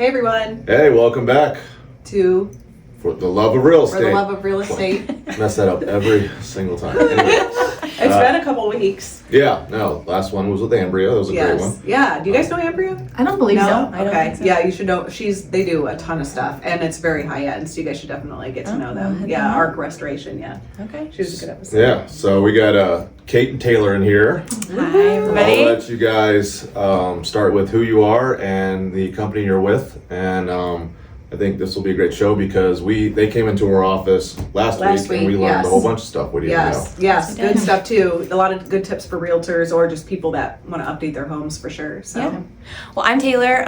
Hey everyone. Hey, welcome back To For the Love of Real Estate. For the Love of Real Estate. Mess that up every single time. Anyway, It's been a couple weeks. yeah, no, last one was with Ambria. That was a great one. Yeah. Do you guys know Ambria? I don't believe so. No? I don't Okay. think so. Yeah, you should know. They do a ton of stuff, and it's very high end. So you guys should definitely get to know them. Yeah, Arc Restoration. Yeah. Okay. She was a good episode. Yeah, so we got Kate and Taylor in here. Hi, everybody. I'll let you guys start with who you are and the company you're with, and I think this will be a great show because they came into our office last week and we learned yes. a whole bunch of stuff. What do you know? Yes, good stuff too. A lot of good tips for realtors or just people that want to update their homes for sure. So, Yeah. Well, I'm Taylor.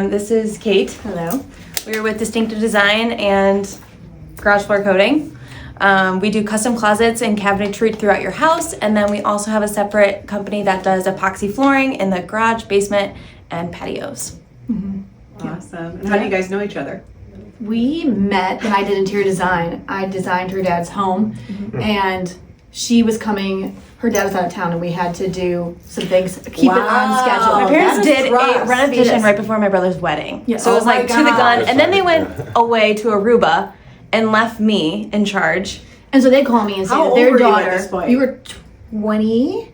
This is Kate. Hello. We're with Distinctive Design and Garage Floor Coating. We do custom closets and cabinetry throughout your house, and then we also have a separate company that does epoxy flooring in the garage, basement, and patios. awesome. And how do you guys know each other? We met when I did interior design. I designed her dad's home, and she was coming. Her dad was out of town, and we had to do some things, keep it on schedule. My parents that is did trust. a renovation Yes. right before my brother's wedding. Yeah. So it was Oh my like to the gun, gosh. and then they went away to Aruba and left me in charge. And so they call me and say How that old their were you at daughter. this point? We were 20.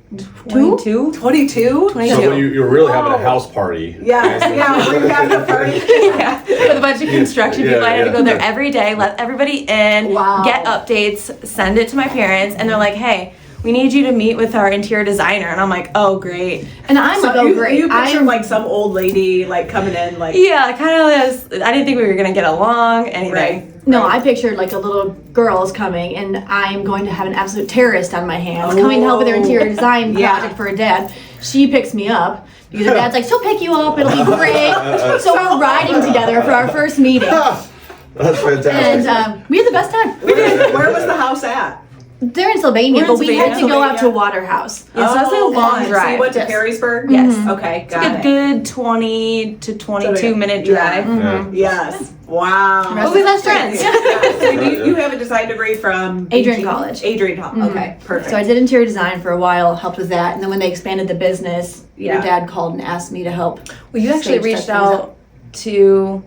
22? 22? So when you're really having a house party. Yes, yeah, we're having a party. Yeah, with a bunch of construction people. I had to go there every day, let everybody in, Wow. get updates, send it to my parents, and they're like, hey, we need you to meet with our interior designer. And I'm like, oh, great. And I'm like, oh, great. You picture I'm like some old lady like coming in like Yeah, kind of. I didn't think we were going to get along, anything. right. No, I pictured like a little girl is coming, and I'm going to have an absolute terrorist on my hands coming to help with her interior design Yeah. project for her dad. She picks me up because her dad's like, she'll pick you up, it'll be great. So we're riding together for our first meeting, That's fantastic. and we had the best time. Where was the house at? They're in Sylvania, We're in but we had to Sylvania. go out to Waterhouse. Yeah, so that's a long fun. So drive. you went to Yes. Perrysburg? Yes. Okay, got It's a it. good 20 to 22 minute Yeah. drive. Yeah. Yes. Wow. Rest But we best friends. So you have a design degree from Adrian BG? College. Adrian College. Okay, perfect. So I did interior design for a while, helped with that, and then when they expanded the business, Yeah. your dad called and asked me to help. Well, you actually stage reached test things out to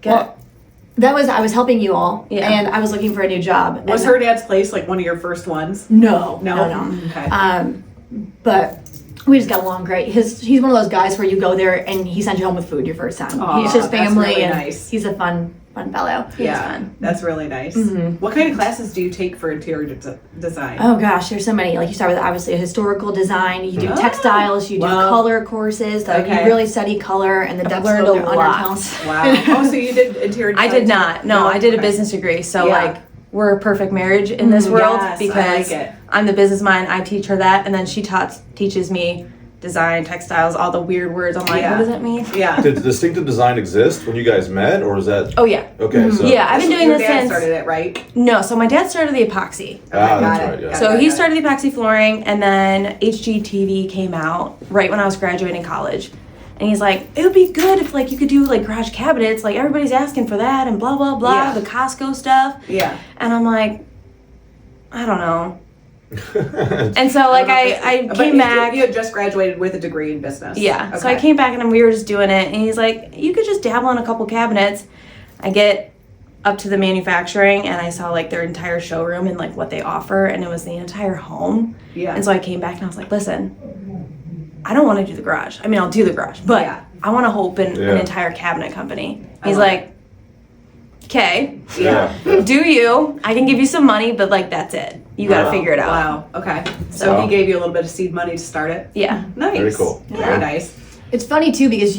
get. Well, I was helping you all, Yeah. and I was looking for a new job. Was and her dad's place like one of your first ones? No. Okay. But we just got along great. He's one of those guys where you go there and he sends you home with food your first time. Aw, He's just that's family, really and nice. he's a fun fellow. Yeah, fun. that's really nice. Mm-hmm. What kind of classes do you take for interior design? Oh gosh, there's so many. Like you start with obviously a historical design. You do Oh, textiles. You do wow. color courses. So Okay. You really study color and the depths learned of a their lot. undertones. Wow. Oh, so you did interior design? I did not. No, I did a Okay. business degree. So Yeah. like we're a perfect marriage in this world Yes, I because like it. I'm the business mind. I teach her that, and then she teaches me design, textiles, all the weird words. I'm like, Yeah. what does that mean? Yeah. Did Distinctive Design exist when you guys met, or is that? Oh yeah, Okay, so. yeah. I've been doing Your this dad since. started it, right? No, so my dad started the epoxy. Ah, got that's it. right, yeah. Got So it, he got it. started the epoxy flooring, and then HGTV came out right when I was graduating college. And he's like, it would be good if like you could do like garage cabinets, like everybody's asking for that and blah blah blah, Yeah. the Costco stuff. Yeah. And I'm like, I don't know. And so like I But came back. You had just graduated with a degree in business. Yeah. So I Okay. came back and we were just doing it, and he's like, you could just dabble in a couple cabinets. I get up to the manufacturing, and I saw like their entire showroom and like what they offer, and it was the entire home. Yeah. And so I came back and I was like, listen, I don't want to do the garage. I mean, I'll do the garage, but Yeah. I want to open Yeah. an entire cabinet company. I He's love like, okay, Yeah. do you? I can give you some money, but like that's it. You got to Wow. figure it out. Wow. Okay. So So- he gave you a little bit of seed money to start it. Yeah. Nice. Very cool. Very Yeah. nice. It's funny too because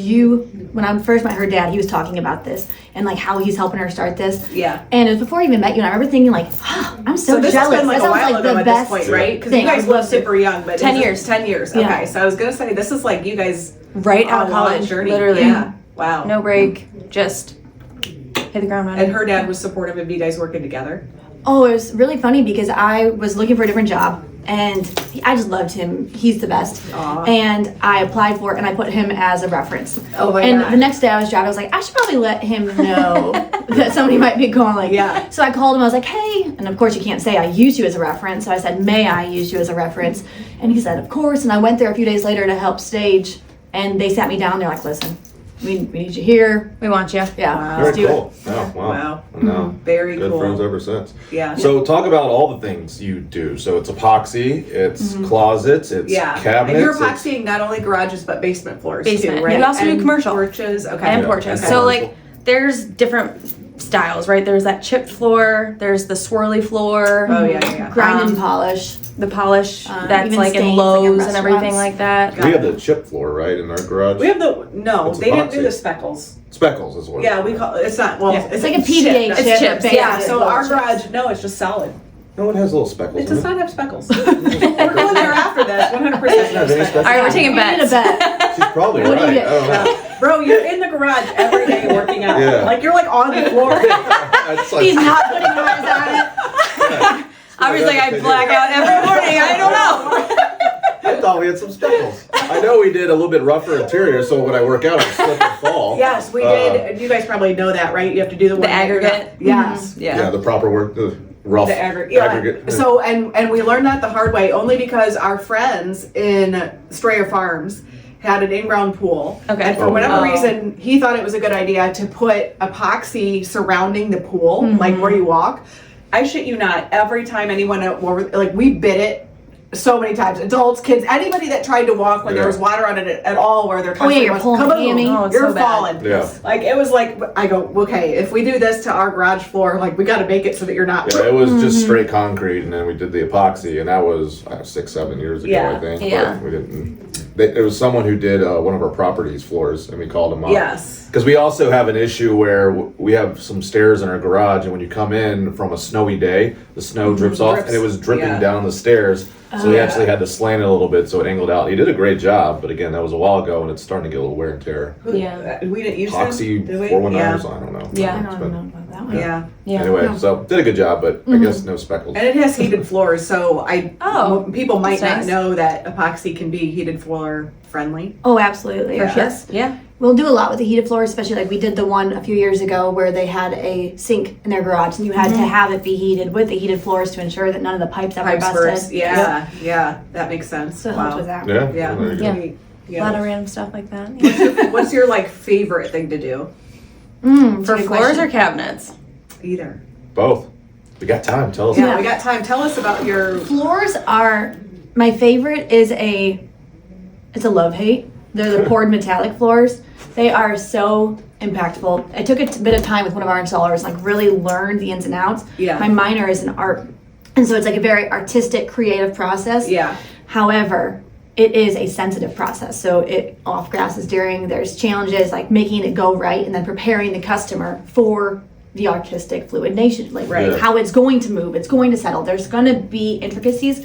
when I first met her dad, he was talking about this and like how he's helping her start this. Yeah. And it was before I even met you, and I remember thinking like, oh, I'm so, this jealous. has been like that a sounds while like ago the at this best point, right? Because thing. you guys I would live love to- super young, but 10 is it years. 10 years. Yeah. Okay. So I was gonna say this is like you guys Right out on of a long college, journey. literally. Yeah. Wow. No break, just hit the ground running. And her dad was supportive of you guys working together. Oh, it was really funny because I was looking for a different job, and I just loved him. He's the best. Aw. And I applied for it, and I put him as a reference. Oh my And God. the next day I was driving, I was like, I should probably let him know that somebody might be calling. Yeah. So I called him, I was like, hey, and of course you can't say I used you as a reference, so I said, may I use you as a reference? And he said, of course, and I went there a few days later to help stage, and they sat me down, they're like, listen, we need you here. We want you. Yeah, Wow. let's Very do cool. Yeah, wow. Wow. No. Very Good cool. friends ever since. Yeah. So talk about all the things you do. So it's epoxy, it's closets, it's Yeah. cabinets. And you're it's- epoxying not only garages but basement floors Basement. too, right? We also do And commercial. porches. Okay. And Yeah. porches. Okay. So like there's different styles, right? There's that chipped floor, there's the swirly floor, Oh yeah. grind and polish. the polish that's even like in stains, like in Lowe's and everything restaurants. like that. We have the chip floor, right, in our garage. We have the no. It's They didn't do epoxy. the speckles. Speckles as well. Yeah, we call it's not. Well, Yeah. It's like a PDA chip. chip. It's chips, basically. Yeah. So our Chips. garage, no, it's just solid. No, it has little speckles It does in it. not have speckles. We're going there after this. 100%. Doesn't have any speckles. All right, we're taking We need a bets. bet. She's probably What do you right. get? I don't know. Bro, you're in the garage every day working out. Yeah. Like you're like on the floor. It's like- He's not putting eyes on it. I was like, I black out every morning. I don't know. I thought we had some speckles. I know we did a little bit rougher interior, so when I work out, I slip and fall. Yes, we did. You guys probably know that, right? You have to do the one that you're aggregate? not- Yes. Yeah, the proper work, the rough The aggregate. So and we learned that the hard way only because our friends in Strayer Farms had an in-ground pool. Okay. And for Oh. whatever Oh. reason, he thought it was a good idea to put epoxy surrounding the pool, like where you walk. I shit you not. Every time anyone like we bit it so many times. Adults, kids, anybody that tried to walk when there was water on it at all, where they're Oh, yeah, constantly you're pulling the hammy. Oh, it's you're so bad. falling. Yeah. Like it was like I go, okay, if we do this to our garage floor, like we got to make it so that you're not. Yeah, it was just straight concrete, and then we did the epoxy, and that was 6-7 years ago, Yeah. I think. Yeah. But we didn't. There was someone who did one of our properties floors, and we called him up. Yes. Because we also have an issue where we have some stairs in our garage, and when you come in from a snowy day, the snow drips off, and it was dripping Yeah. down the stairs. So we actually had to slant it a little bit so it angled out. He did a great job, but again, that was a while ago, and it's starting to get a little wear and tear. Yeah. We didn't use Epoxy them, did we? 419s, Yeah. I don't know. Yeah. I It's don't been- know about that one. Yeah. Yeah. Anyway, so did a good job, but I guess no speckles. And it has heated floors, so people might that's not nice. know that epoxy can be heated floor friendly. Oh, absolutely. Yeah. Yes. Yeah. We'll do a lot with the heated floors, especially like we did the one a few years ago where they had a sink in their garage and you had to have it be heated with the heated floors to ensure that none of the pipes ever Pipes busted. burst. Yeah, yeah, that makes sense. So it helps with that. Yeah. Yeah. There you go. Yeah. Yeah. A lot of random stuff like that. Yeah. What's your like favorite thing to do? For good floors question. or cabinets? Either. Both. We got time. Tell us. Yeah, we got time. Tell us about your. Floors are my favorite. It's a love hate. They're the poured metallic floors. They are so impactful. I took a bit of time with one of our installers, like really learned the ins and outs. Yeah. My minor is in art, and so it's like a very artistic, creative process. Yeah. However, it is a sensitive process. So it off grasses during. There's challenges like making it go right, and then preparing the customer for the artistic fluidation, like Right. how it's going to move, it's going to settle. There's going to be intricacies,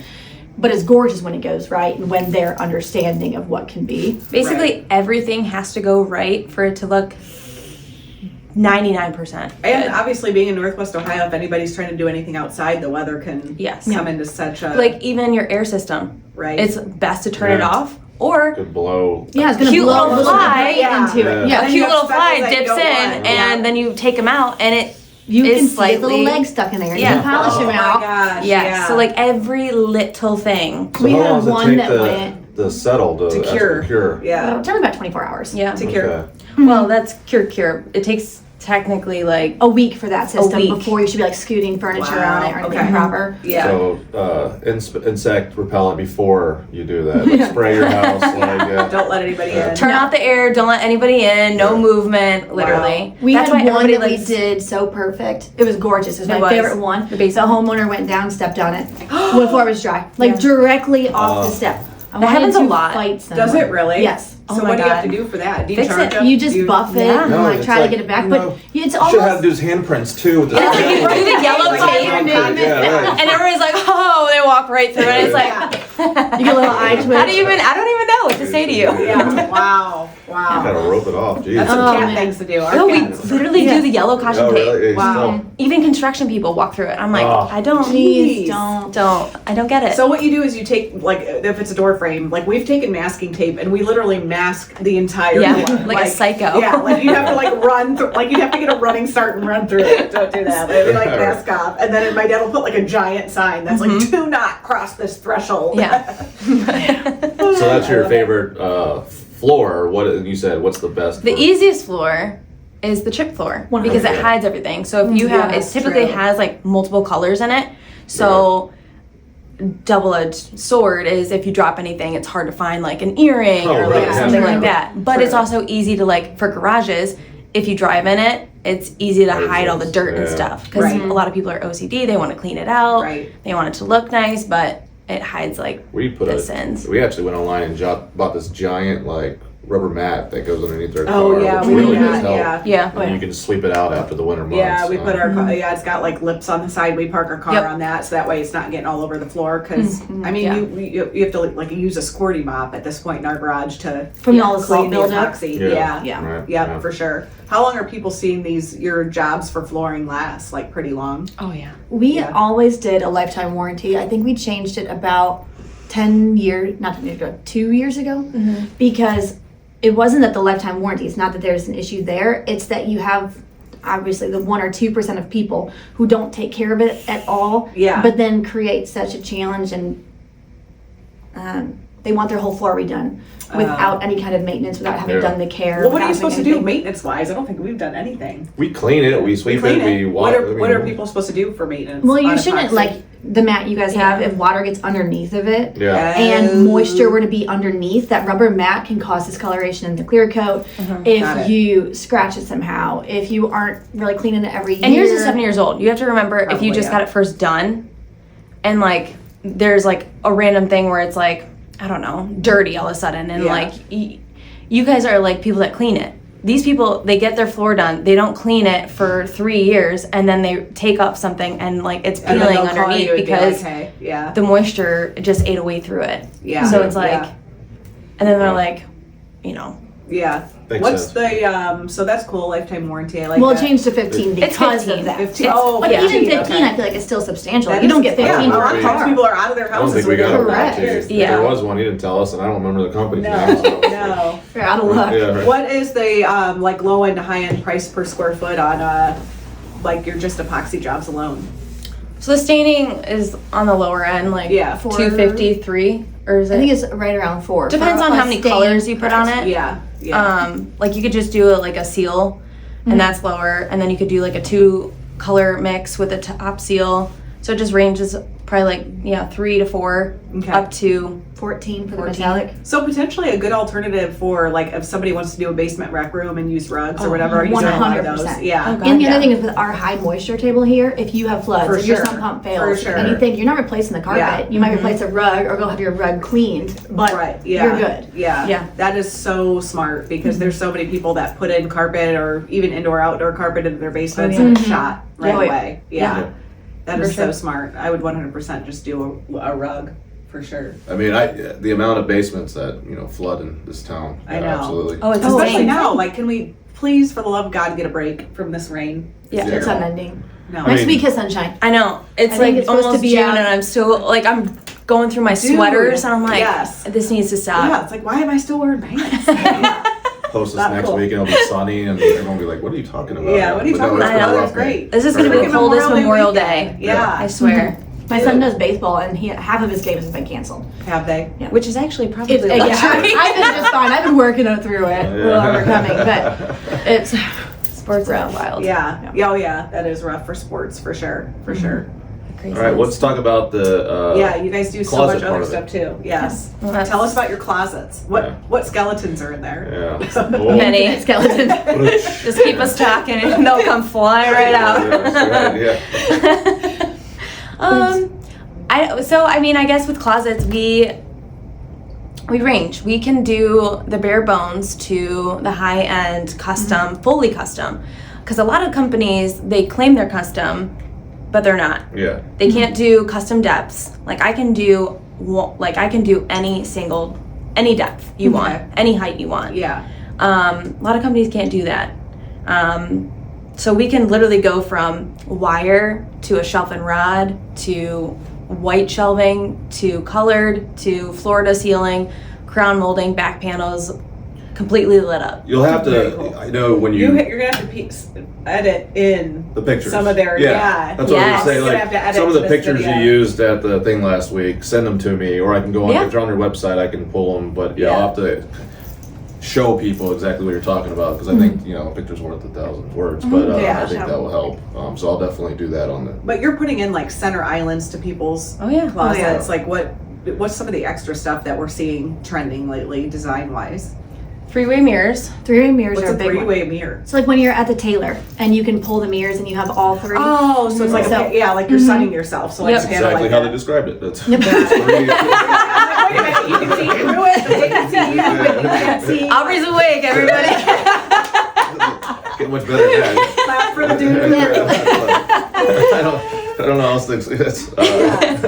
but it's gorgeous when it goes right and when they're understanding of what can be. Basically, everything has to go right for it to look 99%. And obviously, being in Northwest Ohio, if anybody's trying to do anything outside, the weather can Yes. come into such a Like even your air system. right. It's best to turn it Yeah. off. Or Could blow. Yeah, it's going to Cute blow little a little fly. bit Yeah. into it. Yeah. Yeah. And a then cute you have little fly speckles that you dips don't in want. and Yeah. then you take them out and it You is can see slightly the little leg stuck in there. You Yeah. can polish Oh them my out. gosh. yeah. Yeah. So like every little thing. So We how had long does it one take that went- to settle to To cure. cure? Yeah. It took about 24 hours. Yeah. To cure. Okay. Well, that's cure. It takes technically like A week for that system week. before you should be like scooting furniture Wow. on it or anything Okay. proper. Yeah. So insect repellent before you do that. Like, spray your house. Don't let anybody in. turn off the air, don't let anybody in, no Yeah. movement, literally. We That's had why one everybody that we likes did so perfect. It was gorgeous. It was It my was. favorite one. The The basement. homeowner went down, stepped on it before it was dry, like directly off the step. I That wanted happens a to lot. fight someone. Does it really? Yes. So Oh my what do you have God. to do for that? Do you Fix charge it. them? You just buff it Yeah. and No, like it's try like, to get it back, you but know, it's Should have almost to do his handprints too. With the Yeah, it's like you do the yellow Like tape handprint. Yeah, right. and everybody's like, oh, they walk right through it. It's like, you get a little eye twitch. I don't even know what to say to you. Yeah. Wow. Wow. Gotta rope it off. Jeez. That's some Oh, cat man. things to do. Our No, we cats. literally do the yellow caution Oh, tape. really? Wow. Even construction people walk through it. I'm like, Oh. I don't, Please Jeez. don't. I don't get it. So what you do is you take, like, if it's a door frame, like we've taken masking tape and we literally mask the entire Yeah, door. like a psycho. Yeah, like you have to like run through, like you have to get a running start and run through it. Don't do that. They like mask off, and then my dad will put like a giant sign that's like, "Do not cross this threshold." Yeah. So that's your favorite floor, what you said, what's the best? The easiest floor is the chip floor because it hides everything. So if you have, it typically has like multiple colors in it. So double-edged sword is if you drop anything, it's hard to find like an earring or like something like that. But it's also easy to like for garages. If you drive in it, it's easy to hide all the dirt and stuff because a lot of people are OCD. They want to clean it out. They want it to look nice, but it hides like the sins. We actually went online and bought this giant like rubber mat that goes underneath their car. Oh yeah, we really do that. And you can sweep it out after the winter months. Yeah, we put our it's got like lips on the side. We park our car on that, so that way it's not getting all over the floor. Because I mean, you have to like use a squirty mop at this point in our garage to from all the clean salt the epoxy. Yeah, for sure. How long are people seeing your jobs for flooring last? Like pretty long? Oh yeah. We always did a lifetime warranty. I think we changed it about 10 years, not 10 years ago, 2 years ago, because it wasn't that the lifetime warranty, it's not that there's an issue there, it's that you have obviously the 1 or 2% of people who don't take care of it at all, but then create such a challenge and they want their whole floor redone without any kind of maintenance, without having done the care. Well, what are you supposed to do maintenance-wise? I don't think we've done anything. We clean it, we sweep it, we water. What are people supposed to do for maintenance? Well, you shouldn't, like the mat you guys have, if water gets underneath of it and Oh. moisture were to be underneath, that rubber mat can cause discoloration in the clear coat. If you scratch it somehow, if you aren't really cleaning it every year. And yours is 7 years old. You have to remember if you just got it first done and like there's like a random thing where it's like, I don't know, dirty all of a sudden and like you guys are like people that clean it. These people, they get their floor done, they don't clean it for 3 years, and then they take up something and like it's peeling underneath because the moisture just ate away through it. So it's like, and then they're like, you know. What's the so that's cool, lifetime warranty. I like well, that. it changed to 15 because of that. 15. But even 15, I feel like it's still substantial. You don't get 15 a for lot a of car. times people are out of their I don't houses think we got Correct. If there was one, he didn't tell us, and I don't remember the company name. So. No. You're out of luck. What is the like low end to high end price per square foot on like your just epoxy jobs alone? So the staining is on the lower end, like 253, or is it? I think it's right around 4. Depends on how many colors you put on it. Like you could just do like a seal, and that's lower, and then you could do like a 2-color mix with a top seal. So it just ranges probably like 3 to 4 up to 14 for the metallic. So potentially a good alternative for like if somebody wants to do a basement rec room and use rugs or whatever. 100%. Yeah. And the other thing is with our high moisture table here, if you have floods, if your sump pump fails, anything, you're not replacing the carpet. You might replace a rug or go have your rug cleaned, but you're good. Yeah. That is so smart because there's so many people that put in carpet or even indoor outdoor carpet in their basements and it's shot right away. That is so smart. I would 100% just do a rug for sure. I mean, the amount of basements that flood in this town. I know. Absolutely. Oh, it's especially now. Like, can we please, for the love of God, get a break from this rain? It's unending. No. Next week is sunshine. I know. It's like it's almost almost June, and I'm still like I'm going through my sweaters, and I'm like, this needs to stop. Yeah, it's like, why am I still wearing pants? Post this next week and it'll be sunny and everyone will be like, what are you talking about? Yeah, what are you talking about? That's great. This is going to be the coldest Memorial Day. Yeah. I swear. My son does baseball and half of his games have been canceled. Have they? Yeah. Which is actually probably I've been just fine. I've been working through it. We're overcoming, but it's sports are wild. Yeah. Oh yeah, that is rough for sports for sure. For sure. All right, let's talk about the you guys do so much other stuff too. Yes. Well, tell us about your closets. What skeletons are in there? Yeah. Many skeletons. Just keep us talking and they'll come flying right out. I guess with closets we range. We can do the bare bones to the high end custom, fully custom. Because a lot of companies, they claim they're custom, but they're not. Yeah. They can't do custom depths. Like I can do any depth you want, any height you want. Yeah. A lot of companies can't do that. So we can literally go from wire to a shelf and rod to white shelving to colored to Florida ceiling, crown molding, back panels, completely lit up. You'll have to, I know when you're gonna have to edit in the pictures. Some of their that's what I was saying. Like some of the pictures you used at the thing last week, send them to me, or I can go on. If they're on your website, I can pull them. But I'll have to show people exactly what you're talking about, because I think, you know, a picture's worth 1,000 words, but I think that will help. So I'll definitely do that on the. But you're putting in like center islands to people's closets. Like what's some of the extra stuff that we're seeing trending lately, design wise? Three-way mirrors. Three-way mirrors What's are a a big one. three-way mirror? It's like when you're at the tailor and you can pull the mirrors and you have all three. Oh, so it's like like you're sunning yourself. So like That's exactly how they described it. That's wait a minute, you can see through it, but they can see you, but you can't see. Aubrey's awake, everybody. Get much better than that. Clap for the dude. I don't know how else to say this. Yes.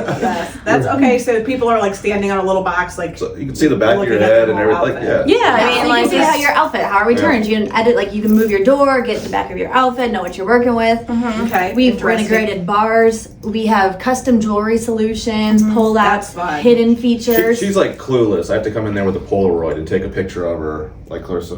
That's okay. So people are like standing on a little box, like So you can see the back of your head and everything. Like, Yeah, I So mean, you like can see how your outfit, how it returns. You can edit, like you can move your door, get the back of your outfit, know what you're working with. okay. We've interesting. integrated bars. We have custom jewelry solutions, pull outs, That's fun. hidden features. she's like clueless. I have to come in there with a Polaroid and take a picture of her. Like Clarissa,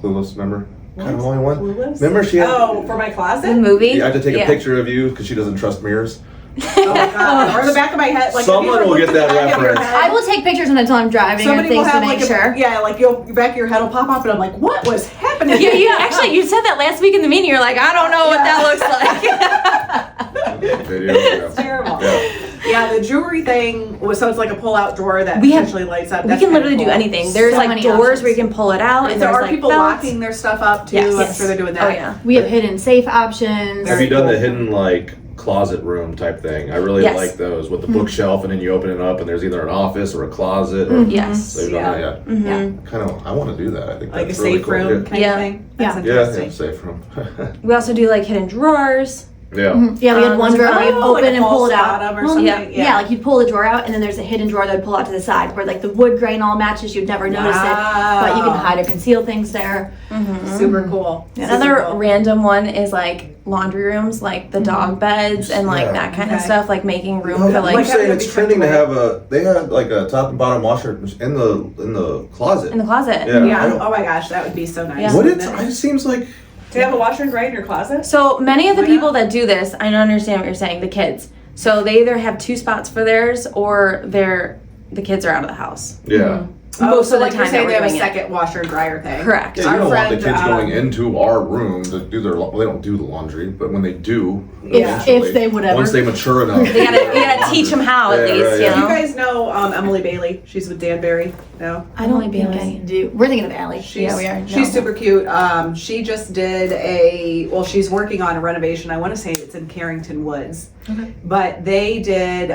Clueless, remember? Kind of the only one. Clueless? Remember she had. Oh, for my the closet? movie. Yeah, I have to take a picture of you because she doesn't trust mirrors. Oh my god. Or the back of my head. Like, Someone will get that reference. I will take pictures until I'm driving Somebody and will things to have make like sure. yeah, like your back of your head will pop up, and I'm like, what was happening? Yeah, you said that last week in the meeting. You're like, I don't know what that looks like. Video. It's terrible. Yeah, the jewelry thing was so it's like a pull-out drawer that We have- essentially lights up. We That's can kinda literally do cool. anything. There's So like many doors options. where you can pull it out, and So there's are like people belts. locking their stuff up too? Yes. I'm sure they're doing that. Oh yeah. We have hidden safe options. Have you done cool. the hidden like closet room type thing? I really Yes. like those with the bookshelf, and then you open it up, and there's either an office or a closet. Or, Yes. So you've done that yet? Mm-hmm. Kind of. I want to do that. I think Like that's a really safe cool. room kind Yeah. of thing. That's Yeah, interesting. safe room. We also do like hidden drawers. Yeah. Yeah, we had one drawer where you Oh, like open a and pull false it out. bottom or Well, something. yeah, like you pull the drawer out, and then there's a hidden drawer that would pull out to the side, where like the wood grain all matches. You'd never notice it, but you can hide or conceal things there. Super cool. Another Super cool. random one is like laundry rooms, like the dog beds and like Yeah. that kind of Okay. stuff, like making room No, for I'm like saying it's trending to comfortable. have they had like a top and bottom washer in the closet. in the closet. Yeah. I Yeah. don't- Oh my gosh, that would be so nice. Yeah. What wouldn't it seems like. Do you have a washer and dryer in your closet? So many of the Why people not? that do this, I don't understand what you're saying, the kids. So they either have two spots for theirs or the kids are out of the house. Yeah. Most of the like time you're saying that they have a we're doing it. second washer and dryer thing. Correct. Yeah, you Our don't want the friend, kids going into our room to do their. Well, they don't do the laundry, but when they do, Yeah. eventually, If they would ever. once they mature enough, You gotta teach them how at Yeah, least, right, you yeah. Do you know. guys know Emily Bailey? She's with Danbury. No. I don't Only think Bailey's. I do. We're thinking of Allie. She's, we are. She's No. super cute. She just did she's working on a renovation. I want to say it's in Carrington Woods. Okay. But they did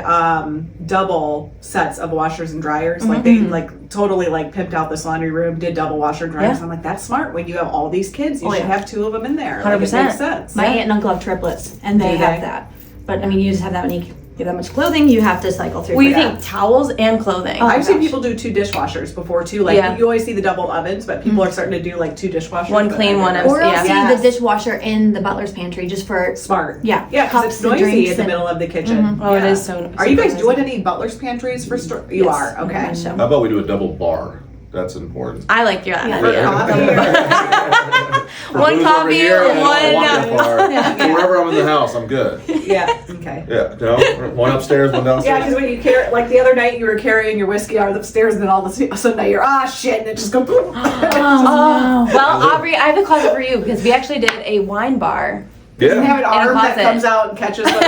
double sets of washers and dryers. Like they like totally like pimped out this laundry room, did double washer and dryers. Yeah. I'm like, that's smart. When you have all these kids, you Oh, should yeah. have two of them in there. Like, it 100%. makes sense. My aunt and uncle have triplets, and they Do have they? that. But I mean, you just have that many. You have that much clothing, you have to cycle through. We for that. think towels and clothing. Oh. I've seen gosh. people do two dishwashers before too. Like Yeah. you always see the double ovens, but people are starting to do like two dishwashers. One but clean, I one don't know. Or I'll Yeah. see Yes. the dishwasher in the butler's pantry just for. Smart. Yeah, Yeah, because cups it's and noisy drinks in the and- middle of the kitchen. Oh, it Yeah. is so. Are you guys super doing noisy. any butler's pantries for store? You Yes, are. very Okay. much so. how about we do a double bar? That's important. I like your Yeah. For coffee. For One booze coffee over here, or I don't want one, that bar. So wherever I'm in the house, I'm good. Yeah. Okay. Yeah, no, one upstairs, one Yeah, downstairs. because when you carry, like the other night, you were carrying your whiskey out of the stairs, and then all of a sudden now you're shit, and it just goes. Oh, no. Well, Aubrey, I have a closet for you because we actually did a wine bar. You have Yeah, an arm that closet. comes out and catches. like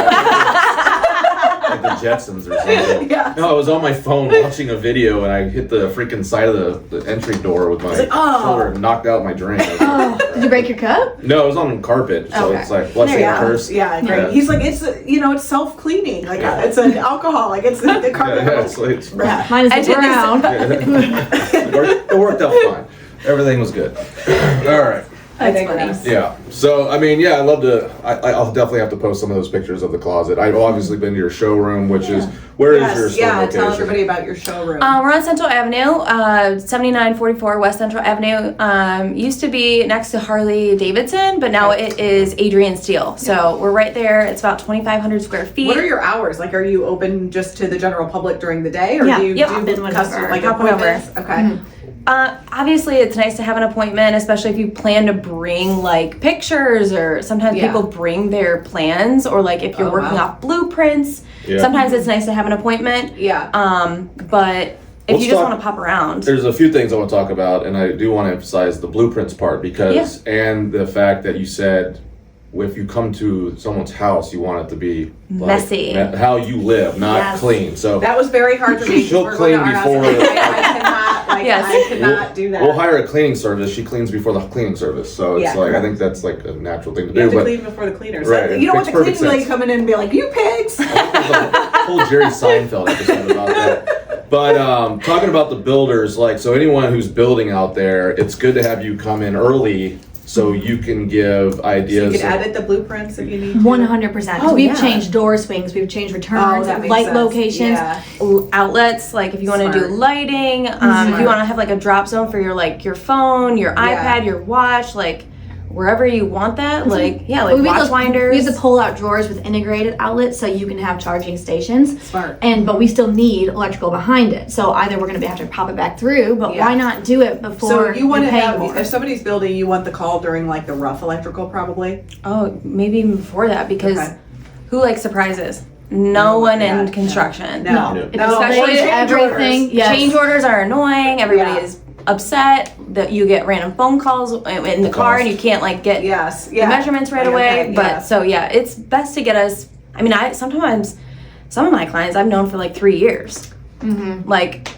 the Jetsons or something. Yeah. No, I was on my phone watching a video and I hit the freaking side of the entry door with my like, oh. shoulder and knocked out my drink. I was like, Oh, did you break your cup? no, it was on carpet, so Okay. it's like blessing yeah, and curse. yeah, great. Yeah. He's like, it's self cleaning, like Yeah. it's an alcohol, like it's the Yeah, carpet. yeah, it's Yeah, mine is I the did this- brown. it worked out fine. Everything was good. All right. I think funny. that's- Yeah. So I mean, yeah, I love to. I'll definitely have to post some of those pictures of the closet. I've obviously been to your showroom, which is where is your Yes, store yeah. location? Tell everybody about your showroom. We're on Central Avenue, 7944 West Central Avenue. Used to be next to Harley Davidson, but now it is Adrian Steel. So we're right there. It's about 2,500 square feet. What are your hours? Like, are you open just to the general public during the day, or Yeah. do you Yep. do I've been whenever. custom like Hop whenever. appointments? Okay. Obviously, it's nice to have an appointment, especially if you plan to bring like pictures, or sometimes Yeah. people bring their plans, or like if you're Oh, working wow. off blueprints. Yeah. Sometimes it's nice to have an appointment. Yeah. But if Let's you just talk- want to pop around. There's a few things I want to talk about, and I do want to emphasize the blueprints part because, and the fact that you said if you come to someone's house, you want it to be like, Messy. how you live, not Yes. clean. So That was very hard for me. She'll We're going to clean our house. before- I cannot, like, Yes. I cannot do that. we'll hire a cleaning service. She cleans before the cleaning service, so it's Yeah. like I think that's like a natural thing to You have do. to But clean before the cleaners. Right, You don't want makes the cleaning perfect lady sense. coming in and be like, "You pigs!" there's a whole Jerry Seinfeld episode about that. But talking about the builders, like so, anyone who's building out there, it's good to have you come in early so you can give You ideas. can edit the blueprints if you need to. 100%. Oh, We've yeah. changed door swings, we've changed returns, that makes light sense. locations. Yeah. Outlets, like if you want to do Smart. lighting, if Smart. you want to have like a drop zone for your like your phone, your Yeah. iPad, your watch, like wherever you want that, like like We have watch those- winders. We have the pull-out drawers with integrated outlets, so you can have charging stations. Smart. But we still need electrical behind it. So either we're going to have to pop it back through, but Yeah. why not do it before So you want to pay have, more? if somebody's building, you want the call during like the rough electrical probably? Oh, maybe even before that, because Okay. who likes surprises? No one Yeah, in no. construction. No, Yeah. it's No, especially change everything. orders. Yes. Change orders are annoying. Everybody Yeah. is upset that you get random phone calls in the car and you can't like get Yes. the Yeah. measurements right I get away. that, But yeah. so yeah, it's best to get us. I mean, I sometimes some of my clients I've known for like 3 years, like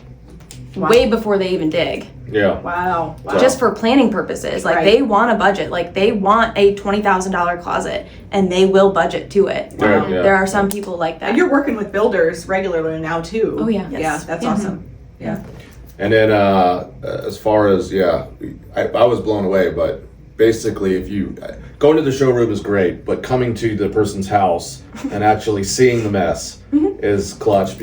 Wow. way before they even dig. Yeah. Wow. Wow. Just for planning purposes, like Right. they want a budget, like they want a $20,000 closet, and they will budget to it. Right, yeah. There are some people like that. And you're working with builders regularly now too. Oh, yeah. Yeah, Yes. that's Yeah. awesome. Yeah. And then as far as I was blown away, but basically if you going to the showroom is great, but coming to the person's house and actually seeing the mess is clutch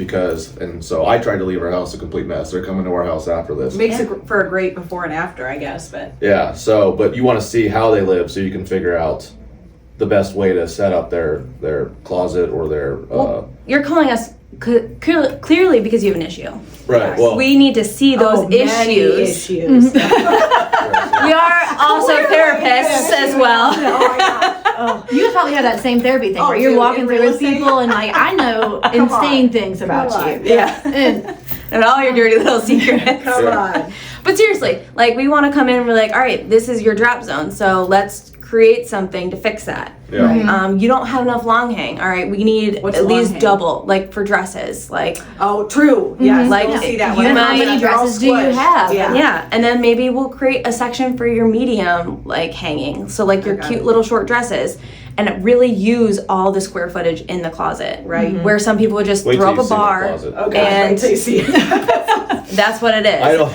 and so I tried to leave our house a complete mess. They're coming to our house after this. Makes it for a great before and after, I guess, but Yeah, so but you want to see how they live so you can figure out the best way to set up their closet or their You're calling us clearly because you have an issue. right. Well, We need to see those many issues. issues. We are also therapists as well. You probably have that same therapy thing Oh, where you're dude, walking in through real with estate? people and like I know Come insane on. things about Come you. on. Yeah. And And all your dirty little secrets. Come Yeah. on. But seriously, like we want to come in and we're like, all right, this is your drop zone. So let's create something to fix that. yeah. You don't have enough long hang. All right, we need What's at long least hang? double, like for dresses. Like, Oh, true. Yes. Like, Like, see that you one. might- how many They're all dresses do you squished. have? Yeah. yeah. And then maybe we'll create a section for your medium, like hanging. So like your Okay. cute little short dresses. And really use all the square footage in the closet. Right. Where some people would just Wait throw till up you a see my bar. closet. Okay. And- Wait till you see it. That's what it is. I don't.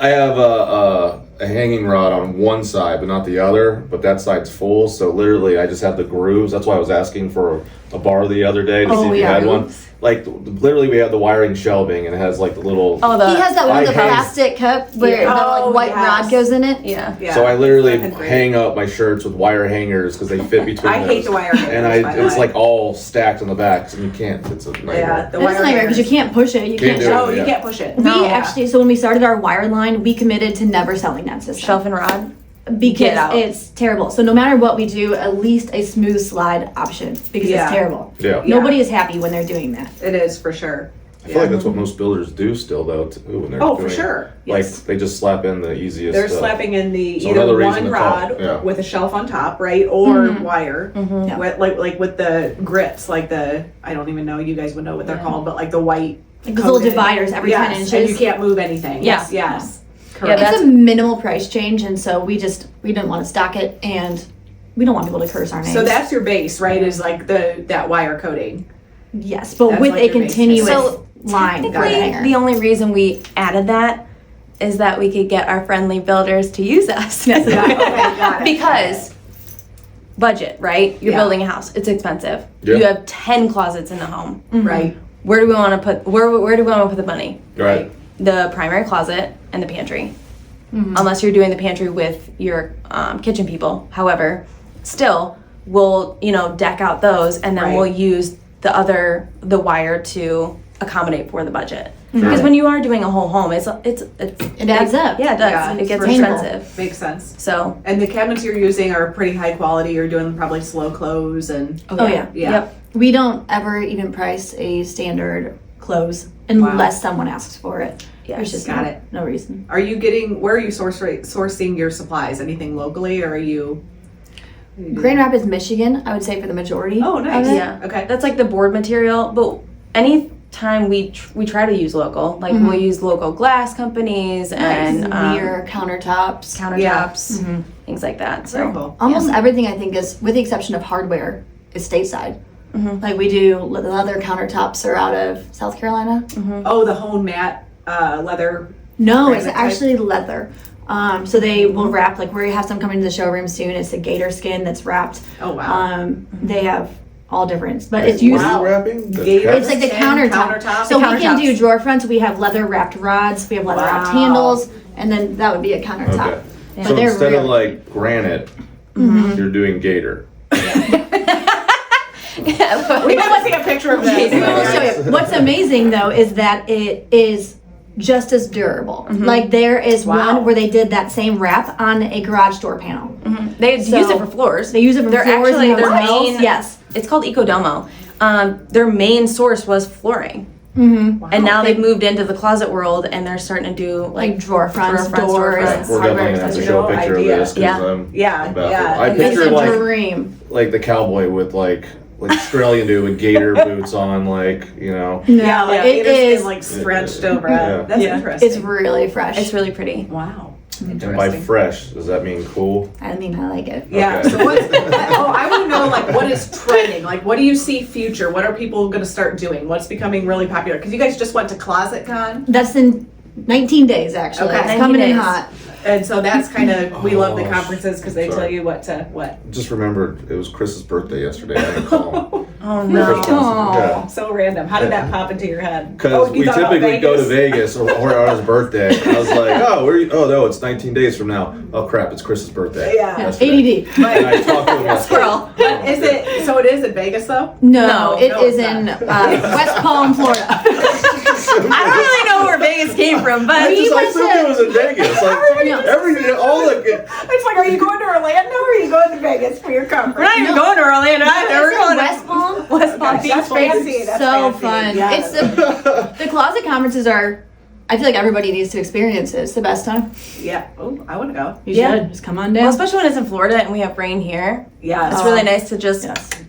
I have a hanging rod on one side, but not the other. But that side's full, so literally I just have the grooves. That's why I was asking for a bar the other day to see if you yeah. had one. Like literally, we have the wiring shelving, and it has like the little. Oh, the he has that one with the I hang- plastic cup where Yeah. the Oh, like white yes. rod goes in it. yeah. Yeah. So I literally Fucking great. hang up my shirts with wire hangers because they fit between. I hate those. the wire hangers, And by the it's way. like all stacked in the back, and you can't. It's a nightmare. Yeah. The It's wire a nightmare because you hangers. can't push it. You can't do it. Oh, shove. you Yeah. can't push it. We No. actually, so when we started our wire line, we committed to never selling that system. Shelf and rod. Because Get out. it's terrible. So no matter what we do, at least a smooth slide option because Yeah. it's terrible. Yeah. Yeah. Nobody is happy when they're doing that. It is for sure. I feel like that's what most builders do still, though. When they're Oh, for doing, sure. Like Yes. they just slap in the easiest. They're slapping in the So either another reason one to call, rod yeah. with a shelf on top, right, or wire, Yeah. like with the grits, like the I don't even know. You guys would know what they're called, but like the white Like those little coated- dividers every 10 yes, and you inches. can't move anything. Yeah. Yes, yes. Yeah, Correct. that's- It's a minimal price change, and so we didn't want to stock it, and we don't want people to curse our names. So that's your base, right? Is like that wire coating. yes, but that's with like a your base. continuous So, line. Technically, hanger. the only reason we added that is that we could get our friendly builders to use us. Okay, got it. Because budget, right? You're Yeah. building a house. It's expensive. Yeah. You have 10 closets in the home. Right. Where do we want to put where do we want to put the money? Right. The primary closet and the pantry. Unless you're doing the pantry with your kitchen people. However, still we'll, deck out those and then Right. we'll use the wire to accommodate for the budget. Because when you are doing a whole home, it adds up. Yeah, it does. Yeah, it gets for sure. expensive. Makes sense. So, And the cabinets you're using are pretty high quality. You're doing probably slow close and Oh, yeah. yeah. Yep. We don't ever even price a standard close unless someone asks for it. Yes. There's just Got it. no reason. Where are you sourcing your supplies? Anything locally, or are you? Grand Rapids, Michigan, I would say for the majority. Oh, nice. of it. Yeah. Okay. That's like the board material, but any time we try to use local, like we'll use local glass companies and Mirror, countertops. countertops, things like that. Very So cool. Almost everything I think is, with the exception of hardware, is stateside. Like we do leather countertops are out of South Carolina. Oh, the hone mat leather. No, it's Granite type? actually leather. So they will wrap, like we have some coming to the showroom soon. It's a gator skin that's wrapped. Oh, wow. They have all different, but it's used. What are you wrapping? The Gator? It's like the Skin, countertop. countertop? So The we can countertops. do drawer fronts. We have leather wrapped rods. We have leather wrapped Wow. handles, and then that would be a countertop. Okay. But So they're instead of really- like granite, you're doing gator. We have to see a picture of this. We will show you. What's amazing though is that it is just as durable. Like there is Wow. one where they did that same wrap on a garage door panel. they So- use it for floors. They use it for They're floors actually and their hotels. main. Yes. It's called Ecodomo. Their main source was flooring. And now they've moved into the closet world, and they're starting to do Like drawer fronts, drawer fronts, doors. fronts. We're hardware definitely gonna have to accessories. show a picture idea. of this because Yeah. I'm Yeah, baffled. yeah. I It's picture a like dream. the cowboy with like Australian dude with gator boots on, like No, Yeah, it gator skin, is. like stretched over. Yeah. That's Yeah. interesting. It's really fresh. It's really pretty. Wow. and by Interesting. fresh, does that mean cool? I mean, I like it. Yeah. Okay. So what? I want to know like what is trending. Like what do you see future? What are people going to start doing? What's becoming really popular? Because you guys just went to ClosetCon, That's in 19 days actually. Okay. It's 19 coming in days. hot. and so that's kind of we love the Oh, conferences because they sorry. tell you what to what. Just remembered it was Chris's birthday yesterday. I had to call him. Oh no. Yeah. So random. How did that pop into your head? Because you we thought about typically go to Vegas or on his birthday. And I was like, oh, where are you? Oh, no, it's 19 days from now. Oh, crap, it's Chris's birthday. Yeah. Yesterday. ADD. And I talked to him yesterday. Squirrel. But is it? So it is in Vegas though. No, it no, is it's in not. West Palm, Florida. I don't really know where Vegas came from, but I just went assumed to- it was in Vegas. Like, all the It's like, are you going to Orlando or are you going to Vegas for your we're conference? not even going to Orlando either. We're going West to Palm. West Palm Beach. That's fancy. That's So fancy. fun. Yes. It's the closet conferences are. I feel like everybody needs to experience it. It's the best time. Yeah. Oh, I want to go. You Yeah. should just come on down. Well, especially when it's in Florida and we have rain here. Yeah. It's really nice to just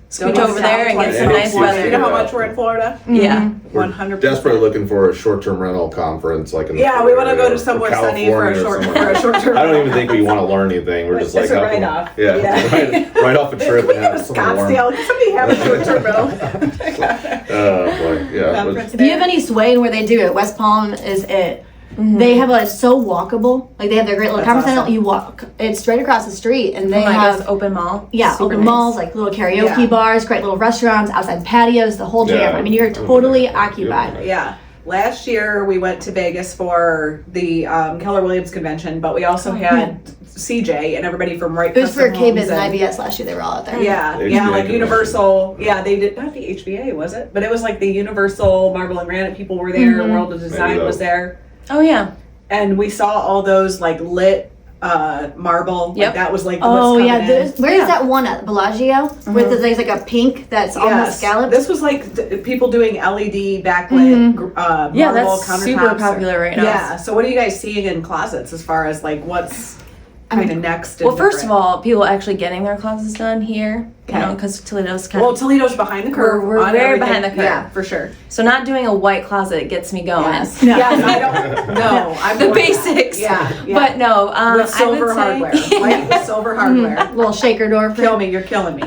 scoot Go over there and get some south, nice like, weather. You know how much we're in Florida? Yeah. 100%. desperately looking for a short-term rental conference, like in the Yeah, we want to area go to or somewhere sunny for a California or short somewhere. term. I don't even think we want to learn anything. We're just like It's a oh, write-off. Yeah, Yeah. Right off a trip We and have a have something warm. Scottsdale. Can somebody have a short term rental? Oh boy, yeah. Conference If you there. have any sway in where they do it, West Palm is it. They have it's so walkable. Like they have their great little That's conference center. awesome. You walk. It's straight across the street, and they Like have this open mall. yeah, Super open nice. malls, like little karaoke Yeah. bars, great little restaurants, outside patios, the whole jam. Yeah. I mean, you're totally occupied. Yeah. Last year we went to Vegas for the Keller Williams convention, but we also had CJ and everybody from Right It was for Custom KBIS Homes and IBS last year. They were all out there. Yeah, The yeah, HBA like convention. Universal. Yeah, they did not the HBA, was it? But it was like the Universal Marble and Granite people were there. World of Design Maybe was though. there, Oh yeah. and we saw all those like lit marble. Yep. Like, that was like Oh what's yeah, coming in. where is that one at Bellagio? With there's like a pink that's almost Yes. scalloped. This was like people doing LED backlit marble Yeah, that's countertops. super popular right now. Yeah. So what are you guys seeing in closets as far as like what's kind of next? Well, first of all, people actually getting their closets done here. You Okay. know, because Toledo's kind well, of Toledo's behind the curve. We're on very everything. behind the curve. Yeah, for sure. so not doing a white closet gets me going. Yes. No. Yes, I don't. No, I'm The doing that. basics. Yeah, yeah. But no, with silver I would say, hardware, white with silver hardware. little shaker door. Kill me, you're killing me.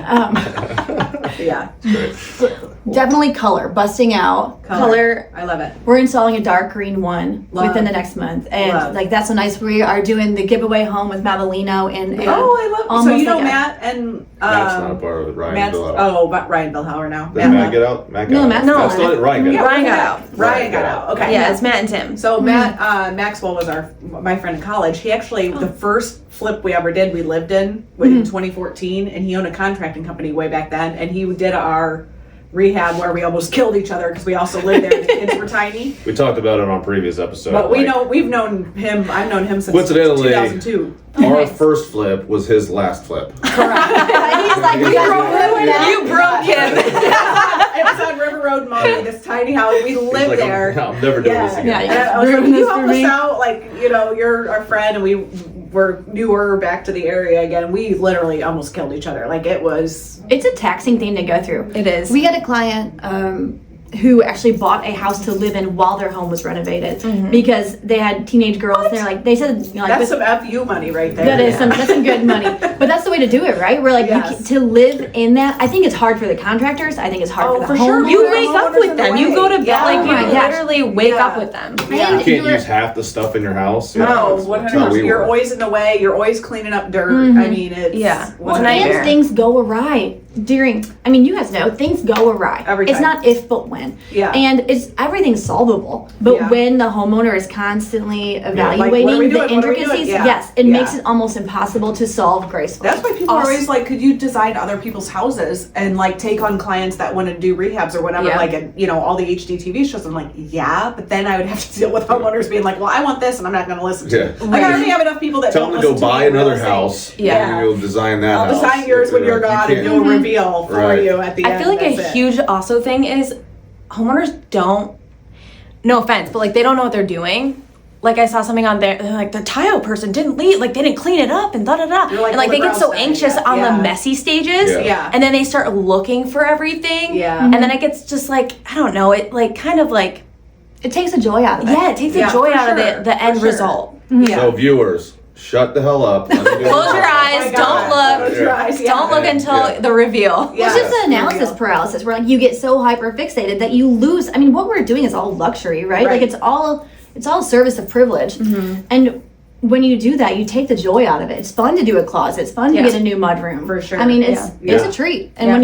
Yeah, Definitely color busting out. color. I love it. We're installing a dark green one Love. within the next month, and Love. like that's so nice. We are doing the giveaway home with Mavelino and Oh, I love. So almost you know like a- Matt and Matt's not a part of it. Ryan Matt's, Bill. oh, but Ryan Billhauer now. Did Matt get out? Matt got No, out. Matt's not Still did. Ryan got Yeah, out. Ryan got out. Ryan got out. Okay. Yeah, it's Matt and Tim. So Matt Maxwell was my friend in college. He actually the first flip we ever did we lived in in 2014, and he owned a contracting company way back then, and he did our rehab where we almost killed each other because we also lived there. The kids were tiny, We talked about it on previous episodes. but we've known him. I've known him since Coincidentally, 2002. Our first flip was his last flip. He's like, you guys broke ruined that. You broke him. It was on River Road borrowed money, this tiny house. We live like, there. I'm never doing this again. Yeah, And I was like, ruin can you this help for us me. out? Like, you're our friend, and we were newer back to the area again. We literally almost killed each other. Like, it was. It's a taxing thing to go through. It is. We had a client who actually bought a house to live in while their home was renovated because they had teenage girls. And they're like, they said, you know, like, That's some FU money right there. that's some good money. But that's the way to do it, right? We're like, Yes. to live in that. I think it's hard for the contractors. I think it's hard for the for sure. homeowners. You wake up with them. You go to bed. Yeah. Like, Oh my you gosh. literally wake Yeah. up with them. Yeah. And You can't you're- use half the stuff in your house. No, that's 100%. how we You're were. always in the way. You're always cleaning up dirt. I mean, it's Yeah. Well, It's a and nightmare. things go awry during. I mean, you guys know things go awry. Every It's time. not if, but when. Yeah. And everything's solvable. But Yeah. when the homeowner is constantly Like, what are evaluating we the doing? What are we doing? intricacies, Yeah. yes, it Yeah. makes it almost impossible to solve gracefully. That's why people are always like, could you design other people's houses and like take on clients that want to do rehabs or whatever, Yeah. like, and, all the HGTV shows. I'm like, yeah, but then I would have to deal with homeowners being like, well, I want this and I'm not going to listen to it. Yeah. Like, I already have enough people that Tell don't them to go listen buy me in real another estate. house. Yeah. And you'll design that I'll house. design yours when you're gone and can't- you'll reveal for Right. you at the end. I feel like a That's it. huge also thing is homeowners don't, no offense, but like they don't know what they're doing. Like I saw something on there, they're like the tile person didn't leave, like they didn't clean it up and da da da. You're like, And like well, they the get so ground's anxious not on yet. the Yeah. messy stages, Yeah. Yeah. and then they start looking for everything, Yeah. and then it gets just like I don't know, it like kind of like It takes the joy out of it. yeah, it takes Yeah, the joy for out of sure, the for end sure. result. Yeah. So viewers, shut the hell up. Let me do Close this. your eyes, my don't God. look, Close your eyes, yeah. don't look until Yeah. the reveal. Yeah. It's just an Yeah. analysis paralysis where like you get so hyper fixated that you lose. I mean, what we're doing is all luxury, right? Like Right. it's all service of privilege. And when you do that, you take the joy out of it. It's fun to do a closet. It's fun Yeah. to get a new mudroom. For sure. I mean, it's Yeah. it's a treat. And Yeah. when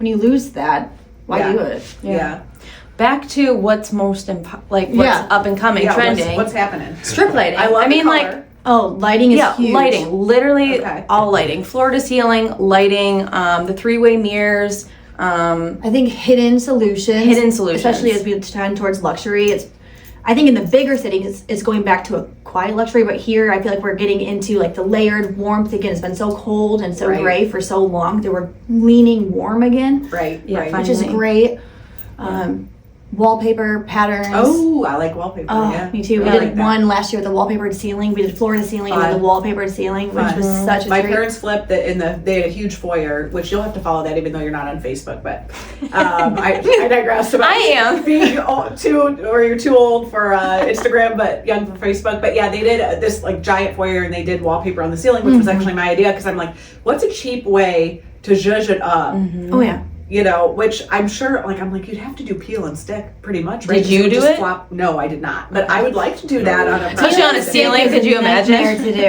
you lose that, why Yeah. do it? Yeah. Back to what's most what's Yeah. up and coming, Yeah, trending. what's happening? Strip lighting. I love I mean, the like color. Oh, lighting is yeah, huge. lighting. Literally Okay. all lighting. Floor to ceiling lighting. The three-way mirrors. I think hidden solutions. Hidden solutions. Especially as we trend towards luxury. I think in the bigger cities, it's going back to a quiet luxury, but here I feel like we're getting into like the layered warmth again. It's been so cold and so Right. gray for so long that we're leaning warm again, Right. Yeah, right. fine. which is Finally. great. Wallpaper patterns. Oh, I like wallpaper. Oh, yeah. me too. We I did like that. one last year with the wallpaper to ceiling. We did floor to ceiling and then the Fun. wallpaper to ceiling, which was such a My treat. parents flipped it they had a huge foyer, which you'll have to follow that even though you're not on Facebook, but I digress about I am. being you're too old for Instagram but young for Facebook. But yeah, they did this like giant foyer and they did wallpaper on the ceiling, which was actually my idea because I'm like, what's a cheap way to zhuzh it up? Oh yeah. Which I'm sure, I'm like, you'd have to do peel and stick pretty much, right? Did 'Cause you would do just it? flop. No, I did not. But I would like to do that on a Especially on a project. ceiling. It's Could you a nightmare imagine? to do.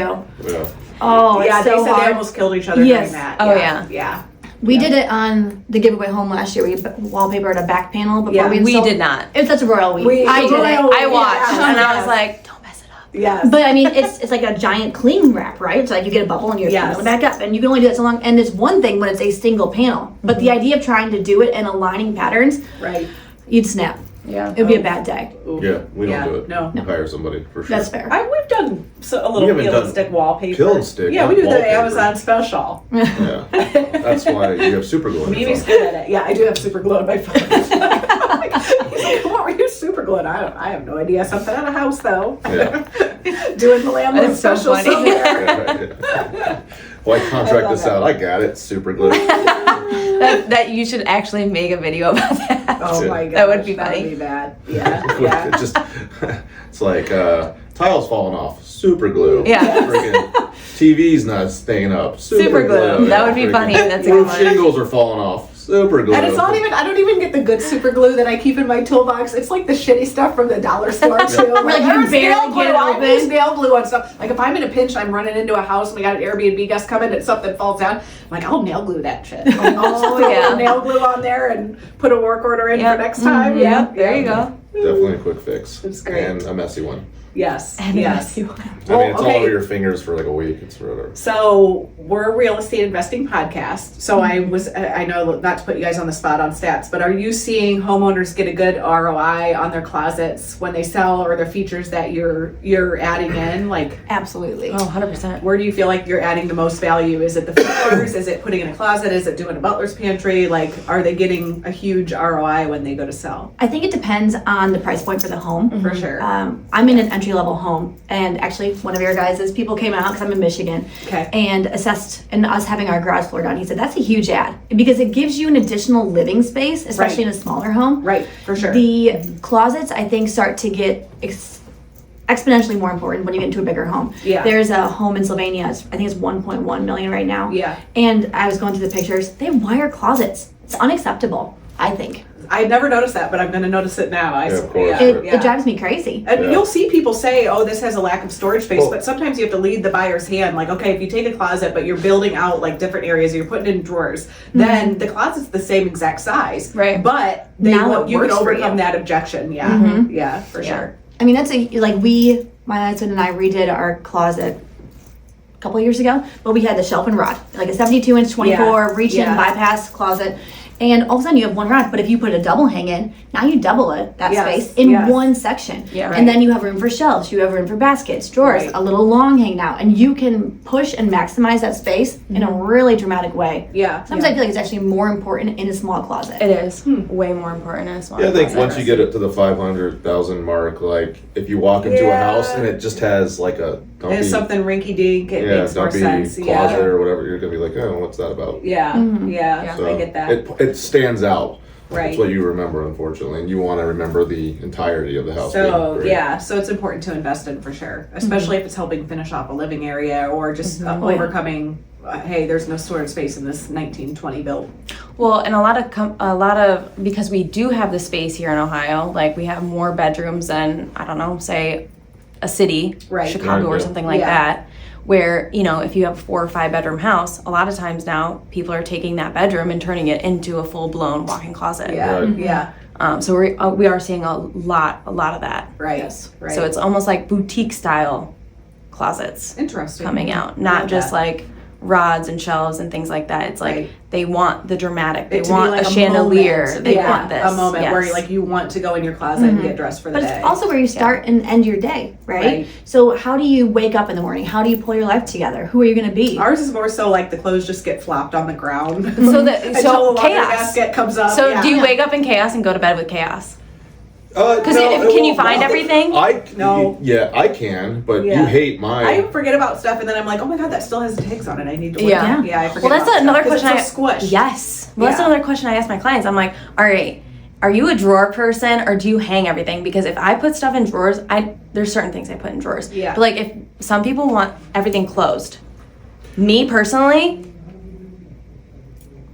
Yeah. Oh, Yeah, it's they so said they hard. almost killed each other Yes. doing that. Oh, Yeah. We did it on the giveaway home last year. We wallpapered a back panel before Yeah. we We installed. did not. It was such a royal week. I did it. I watched Yeah. and I Yes. was like, don't mess it up. Yes. But I mean, it's like a giant cling wrap, right? It's like you get a bubble and you Yes. peel it back up, and you can only do that so long. And it's one thing when it's a single panel, but the idea of trying to do it and aligning patterns, Right. you'd snap. Yeah. It would be a bad day. Ooh. Yeah, we don't Yeah, do it. no. Hire somebody for sure. That's fair. We've done a little We haven't peel and done stick wallpaper. peel and stick, Yeah, not we do the wallpaper. Amazon special. Yeah. That's why you have super glue. in your Mimi's phone. good at it. Yeah, I do have super glue on my phone. He's like, what were you super gluing? I have no idea. Something at a house though. Yeah. Doing the landlord That's so special funny. somewhere. Yeah. Why contract love this that. out? I got it. Super glue. That you should actually make a video about that. Oh my god. That would be funny. That would be bad. Yeah. Yeah. It just, it's like tiles falling off. Super glue. Yeah. Freaking TV's not staying up. Super glue. That would be Freaking funny. That's a good roof one. shingles are falling off. Super glue. And it's not even, I don't even get the good super glue that I keep in my toolbox. It's like the shitty stuff from the dollar store too. Like, you there's barely nail glue. get it I open. use nail glue on stuff. Like if I'm in a pinch and I'm running into a house and we got an Airbnb guest coming and something falls down, I'm like, I'll nail glue that shit. I'll Oh, throw yeah. nail glue on there and put a work order in Yep. for next time. Yep, there you go. Definitely a quick fix. It's great. And a messy one. Yes. and a Yes. messy one. I mean, it's Well, all okay. over your fingers for like a week. It's whatever. So we're a real estate investing podcast. So I know not to put you guys on the spot on stats, but are you seeing homeowners get a good ROI on their closets when they sell, or the features that you're adding in? Like, Absolutely. Oh, 100%. where do you feel like you're adding the most value? Is it the features? Is it putting in a closet? Is it doing a butler's pantry? Like, are they getting a huge ROI when they go to sell? I think it depends on the price point for the home. For sure. I'm in an entry level home, and actually one of your guys' people came out because I'm in Michigan, Okay. and assessed and us having our garage floor done. He said that's a huge ad because it gives you an additional living space, especially Right. in a smaller home. Right, for sure. The closets, I think, start to get exponentially more important when you get into a bigger home. Yeah. There's a home in Sylvania. I think it's 1.1 million right now. Yeah. And I was going through the pictures. They have wire closets. It's unacceptable, I think. I never noticed that, but I'm going to notice it now. Yeah, of course. It drives me crazy. And Yeah. you'll see people say, oh, this has a lack of storage space, Well- but sometimes you have to lead the buyer's hand. Like, okay, if you take a closet, but you're building out like different areas, you're putting in drawers, then the closet's the same exact size. Right. But Now it you can works for overcome you. that objection. Yeah. Yeah, for sure. I mean, my husband and I redid our closet a couple of years ago, but we had the shelf and rod, like a 72-inch, 24, Yeah. reach-in, Yeah. bypass closet. And all of a sudden you have one rod, but if you put a double hang in, now you double that Yes, space in yes. one section. Yeah. And then you have room for shelves, you have room for baskets, drawers, Right. a little long hang out, and you can push and maximize that space in a really dramatic way. Yeah. Sometimes I feel like it's actually more important in a small closet. It is way more important as well. Yeah, I think once you get it to the 500,000 mark, like if you walk into a Yeah. house and it just has like a don't It's be, something rinky dink, it makes more don't be sense. closet Yeah. or whatever, you're gonna be like, oh, what's that about? Yeah. Yeah. So I get that. It stands out. Right. That's what you remember, unfortunately, and you want to remember the entirety of the house. So being great. yeah, so it's important to invest in for sure, especially if it's helping finish off a living area or just overcoming. Hey, there's no storage space in this 1920 build. Well, and a lot of because we do have the space here in Ohio, like we have more bedrooms than I don't know, say a city, Right. Chicago Right, or yeah. something like Yeah. that. Where, you know, if you have a 4 or 5 bedroom house, a lot of times now people are taking that bedroom and turning it into a full blown walk-in closet. Yeah, Right. yeah, So we are seeing a lot of that. right, right. So it's almost like boutique style closets interesting coming out, I not love just that. like rods and shelves and things like that. It's like Right. they want the dramatic. They It to be want like a chandelier. moment. They Yeah, want this. a moment where Yes. like you want to go in your closet and get dressed for the But day. it's also where you start and end your day, right? Right. So how do you wake up in the morning? How do you pull your life together? Who are you going to be? Ours is more so like the clothes just get flopped on the ground So that until so the laundry chaos. basket comes up. So yeah. do you wake up in chaos and go to bed with chaos? Because No, can you find everything? No. Yeah, I can, but Yeah. you hate my. I forget about stuff and then I'm like, oh my god, that still has tags on it. I need to look. Yeah. Yeah, I forget. Well, that's about another stuff 'cause question. It's so squished. Yes. Well, that's Yeah. another question I ask my clients. I'm like, all right, are you a drawer person or do you hang everything? Because if I put stuff in drawers, there's certain things I put in drawers. Yeah. But like, if some people want everything closed, me personally,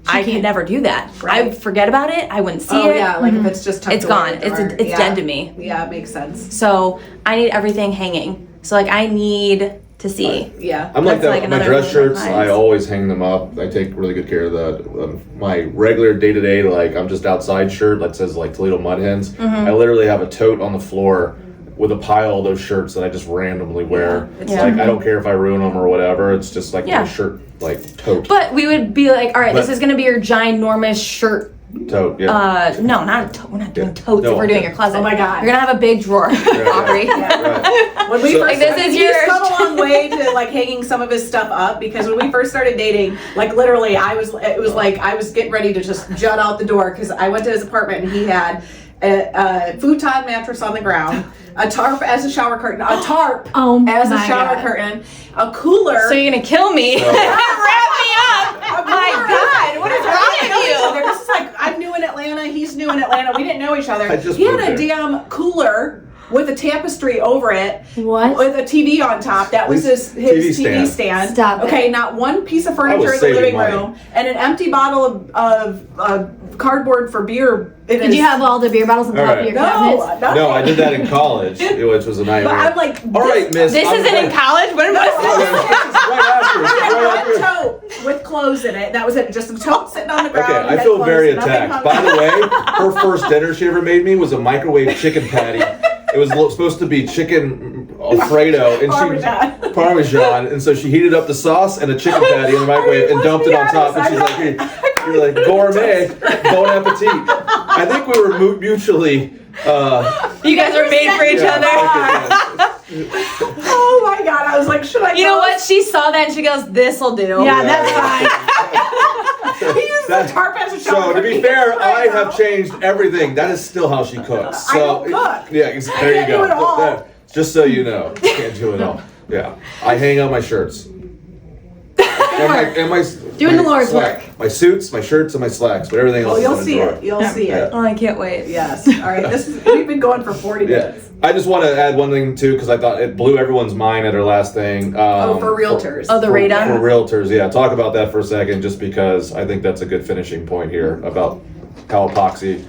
I could never do that. I Right. would forget about it. I wouldn't see Oh it. yeah, like if it's just tucked It's away gone. in a drawer. It's Yeah. dead to me. Yeah, it makes sense. So I need everything hanging. So like, I need to see. Yeah. I'm like That's like that. My another dress thing with shirts, clients. I always hang them up. I take really good care of that. My regular day to day, like I'm just outside shirt that says like Toledo Mud Hens. Mm-hmm. I literally have a tote on the floor with a pile of those shirts that I just randomly wear. It's Yeah. like I don't care if I ruin them or whatever. It's just like Yeah. my shirt, like tote, But we would be like, all right, this But- is going to be your ginormous shirt. tote. Yeah. No, not a tote. We're not doing Yeah. totes No. if we're doing your closet. Oh my God. You're going to have a big drawer, Aubrey. Right. When we So- first Like, this is he's yours. come a long way to like hanging some of his stuff up because when we first started dating, like literally it was like I was getting ready to just jut out the door because I went to his apartment and he had a futon mattress on the ground, a tarp as a shower curtain, a tarp Oh as a my shower God. curtain, a cooler. So you're going to kill me. Oh. Wrap me up. a My cooler. God, what is We wrong didn't know with each you? other. This is like I'm new in Atlanta, he's new in Atlanta. We didn't know each other. I just He had moved a there. damn cooler with a tapestry over it. What? With a TV on top. That was his TV stand. Stop it. Okay, not one piece of I furniture was in the saving living money. room, and an empty bottle of cardboard for beer. Did you have all the beer bottles on top All of your right. cabinets? No, No, I did that in college, which was a But nightmare. I'm like, all right, miss. This I'm isn't in gonna- college? When was Oh, this? right after. Right one after. tote with clothes in it. That was it. Just a tote sitting on the ground. Okay, I had feel clothes, very nothing attacked. hung By out. the way, her first dinner she ever made me was a microwave chicken patty. It was supposed to be chicken Alfredo, and Parmesan, and so she heated up the sauce and a chicken patty in the microwave and dumped it on top, and she's like, "Here, you're like gourmet, bon appetit." I think we were mutually. You guys are made for each other. Oh my god! I was like, should I? You know what? She saw that and she goes, "This'll do." Yeah, that's fine. He used the tarp as a shower. So to be fair, I have changed everything. That is still how she cooks. So I don't cook. Yeah, there you can't go. do it all. Just so you know, can't do it all. Yeah, I hang out my shirts. and my Doing the Lord's slack. work. My suits, my shirts, and my slacks, but everything else. Oh, you'll is in a see drawer. it. You'll see it. Oh, I can't wait. Yes. All right. We've been going for 40 Yeah, minutes. I just want to add one thing too, because I thought it blew everyone's mind at our last thing. For realtors. Oh, the radon? For realtors, yeah. Talk about that for a second, just because I think that's a good finishing point here about how epoxy.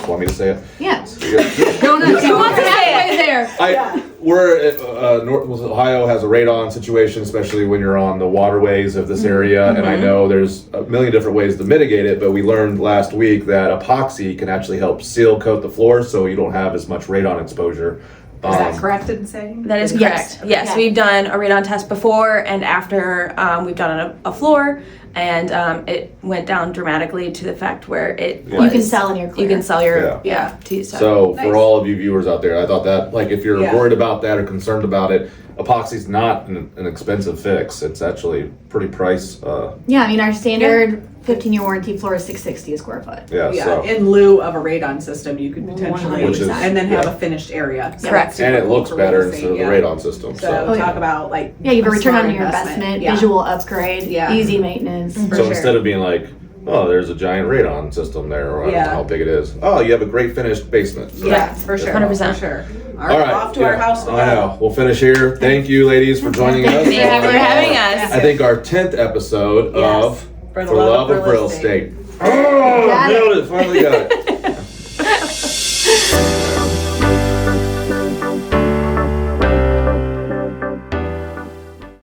Want me to say it? Yeah. Yeah. No, you want to halfway there. We're Northwest Ohio has a radon situation, especially when you're on the waterways of this area, and I know there's a million different ways to mitigate it, but we learned last week that epoxy can actually help seal coat the floors so you don't have as much radon exposure. Is that correct in saying? That is Yes. correct. Yes, we've done a radon test before and after. We've done it on a floor, and it went down dramatically to the fact where it was, You can sell in your clear. You can sell your Yeah. So Nice. for all of you viewers out there, I thought that, like, if you're worried about that or concerned about it, epoxy's not an expensive fix. It's actually pretty price. Yeah, I mean our standard 15-year warranty floor is $660 a square foot. Yeah. Yeah, So. in lieu of a radon system, you could potentially, 100%. and then have a finished area. So Correct. that's And super it cool looks for better real estate, instead of the radon system. So So, talk about like Yeah, you have a return smart on your investment, Yeah. visual upgrade, Yeah. easy maintenance. For so sure. instead of being like, oh, there's a giant radon system there, or I don't Yeah. know how big it is. Oh, you have a great finished basement. So- Yeah, for sure. 100%. For sure. All All right. right, off to our house we I go. know. We'll finish here. Thank you, ladies, for joining us. Thank you for having us. I think our 10th episode Yes. of For the Love of Real Estate. Oh, Got it. nailed it. Finally got it.